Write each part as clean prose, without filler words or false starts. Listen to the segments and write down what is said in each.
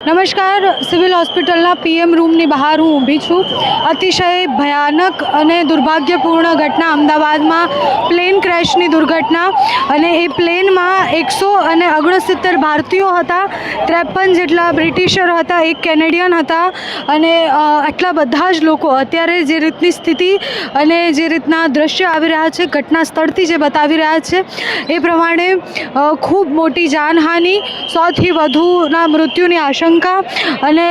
નમસ્કાર, સિવિલ હોસ્પિટલના પીએમ રૂમની બહાર હું ઊભી છું. અતિશય ભયાનક અને દુર્ભાગ્યપૂર્ણ ઘટના અમદાવાદમાં પ્લેન ક્રેશની દુર્ઘટના. અને એ પ્લેનમાં 169 ભારતીયો હતા, 53 જેટલા બ્રિટિશર હતા, એક કેનેડિયન હતા. અને આટલા બધા જ લોકો અત્યારે જે રીતની સ્થિતિ અને જે રીતના દ્રશ્ય આવી રહ્યા છે, ઘટના સ્થળથી જે બતાવી રહ્યા છે એ પ્રમાણે ખૂબ મોટી જાનહાનિ, 100થી વધુના મૃત્યુની આશંકા અને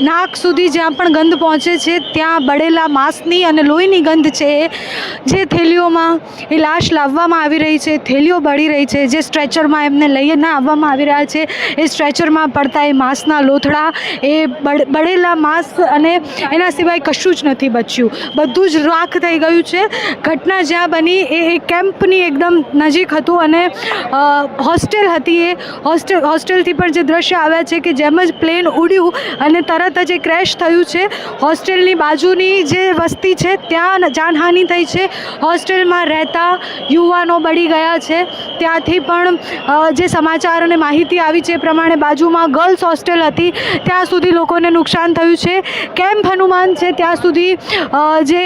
નાક સુધી જ્યાં પણ ગંધ પહોંચે છે ત્યાં બળેલા માંસની અને લોહીની ગંધ છે. જે થેલીઓમાં એ લાશ લાવવામાં આવી રહી છે, થેલીઓ બળી રહી છે, જે સ્ટ્રેચરમાં એમને લઈને આવવામાં આવી રહ્યા છે એ સ્ટ્રેચરમાં પડતા એ માંસના લોથડા, એ બળેલા માંસ અને એના સિવાય કશું જ નથી બચ્યું. બધું જ રાખ થઈ ગયું છે. ઘટના જ્યાં બની એ કેમ્પની એકદમ નજીક હતું અને હોસ્ટેલ હતી. એ હોસ્ટેલથી પણ જે દ્રશ્ય આવ્યા છે કે જેમ જ પ્લેન ઉડ્યું અને તરત જ એ ક્રેશ થયું છે. હોસ્ટેલની બાજુની જે વસ્તી છે ત્યાં જાનહાનિ થઈ છે. હોસ્ટેલમાં રહેતા યુવાનો બળી ગયા છે. ત્યાંથી પણ જે સમાચાર અને માહિતી આવી છે એ પ્રમાણે બાજુમાં ગર્લ્સ હોસ્ટેલ હતી, ત્યાં સુધી લોકોને નુકસાન થયું છે. કેમ્પ હનુમાન છે ત્યાં સુધી જે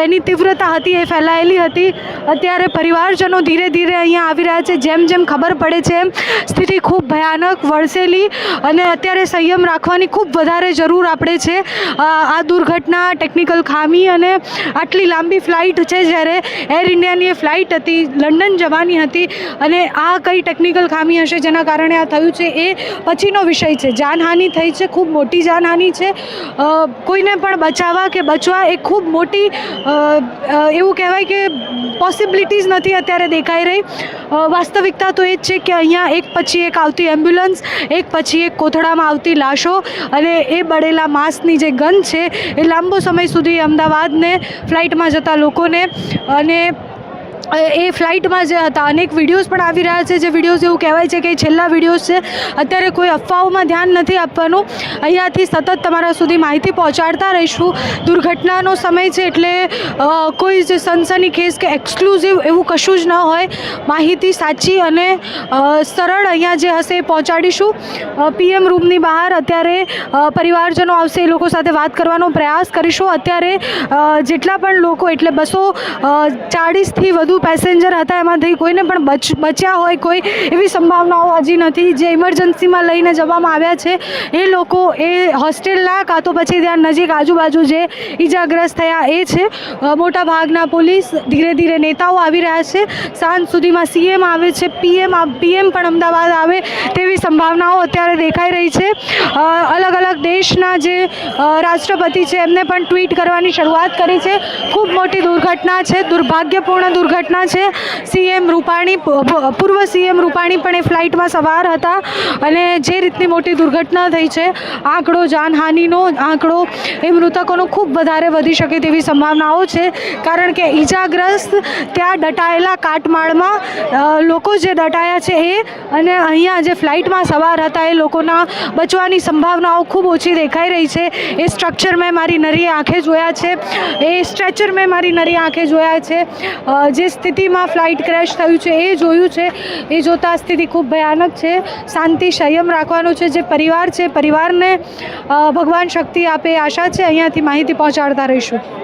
એની તીવ્રતા હતી એ ફેલાયેલી હતી. અત્યારે પરિવારજનો ધીરે ધીરે અહીંયા આવી રહ્યા છે. જેમ જેમ ખબર પડે છે એમ સ્થિતિ ખૂબ ભયાનક, વણસેલી અને અત્યારે સંયમ રાખવાની ખૂબ વધારે જરૂર આપણે છે. આ દુર્ઘટના, ટેકનિકલ ખામી અને આટલી લાંબી ફ્લાઇટ છે, જ્યારે એર ઇન્ડિયાની એ ફ્લાઇટ હતી, લંડન જવાની હતી, અને આ કઈ ટેકનિકલ ખામી હશે જેના કારણે આ થયું છે એ પછીનો વિષય છે. જાનહાનિ થઈ છે, ખૂબ મોટી જાનહાનિ છે. કોઈને પણ બચાવવા કે બચવા એ ખૂબ મોટી એવું કહેવાય કે પોસિબિલિટીઝ નથી અત્યારે દેખાઈ રહી. વાસ્તવિકતા તો એ જ છે કે અહીંયા એક પછી એક આવતી એમ્બ્યુલન્સ, એક પછી એક કોથળામાં આવતી લાશો અને એ બળેલા માંસની જે ગંધ છે એ લાંબો સમય સુધી અમદાવાદને ફ્લાઇટમાં જતા લોકોને અને એ ફ્લાઇટમાં જે હતા અનેક વિડીયોઝ પણ આવી રહ્યા છે. જે વિડીયોઝ એવું કહેવાય છે કે છેલ્લા વિડીયોઝ છે. અત્યારે કોઈ અફવાઓમાં ધ્યાન નથી આપવાનું. અહીંયાથી સતત તમારા સુધી માહિતી પહોંચાડતા રહીશું. દુર્ઘટનાનો સમય છે એટલે કોઈ જે સનસનીખેજ કે એક્સક્લુઝિવ એવું કશું જ ન હોય. માહિતી સાચી અને સરળ અહીંયા જે હશે એ પહોંચાડીશું. પીએમ રૂમની બહાર અત્યારે પરિવારજનો આવશે, એ લોકો સાથે વાત કરવાનો પ્રયાસ કરીશું. અત્યારે જેટલા પણ લોકો, એટલે 240થી વધુ પેસેન્જર હતા, એમાંથી કોઈને પણ બચ્યા હોય કોઈ એવી સંભાવનાઓ હજી નથી. જે ઇમરજન્સીમાં લઈને જવામાં આવ્યા છે એ લોકો એ હોસ્ટેલના કાં તો પછી ત્યાં નજીક આજુબાજુ જે ઈજાગ્રસ્ત થયા એ છે. મોટા ભાગના પોલીસ, ધીરે ધીરે નેતાઓ આવી રહ્યા છે. સાંજ સુધીમાં સીએમ આવે છે, પીએમ પણ અમદાવાદ આવે તેવી સંભાવનાઓ અત્યારે દેખાઈ રહી છે. અલગ અલગ દેશના જે રાષ્ટ્રપતિ છે એમને પણ ટ્વીટ કરવાની શરૂઆત કરી છે. ખૂબ મોટી દુર્ઘટના છે, દુર્ભાગ્યપૂર્ણ દુર્ઘટના છે. સીએમ રૂપાણી, પૂર્વ સીએમ રૂપાણી પણ એ ફ્લાઇટમાં સવાર હતા અને જે રીતની મોટી દુર્ઘટના થઈ છે, આંકડો, જાનહાનિનો આંકડો, એ મૃતકોનો ખૂબ વધારે વધી શકે તેવી સંભાવનાઓ છે. કારણ કે ઈજાગ્રસ્ત ત્યાં દટાયેલા કાટમાળમાં લોકો જે દટાયા છે એ, અને અહીંયા જે ફ્લાઇટમાં સવાર હતા એ લોકોના બચવાની સંભાવનાઓ ખૂબ ઓછી દેખાઈ રહી છે. એ સ્ટ્રક્ચર મેં મારી નરી આંખે જોયા છે, એ સ્ટ્રેચર મેં મારી નરી આંખે જોયા છે. જે સ્થિતિમાં ફ્લાઇટ ક્રેશ થયું છે એ જોયું છે. એ જોતાં સ્થિતિ ખૂબ ભયાનક છે. શાંતિ, સંયમ રાખવાનો છે. જે પરિવાર છે, પરિવારને ભગવાન શક્તિ આપે આશા છે. અહીંયાથી માહિતી પહોંચાડતા રહીશું.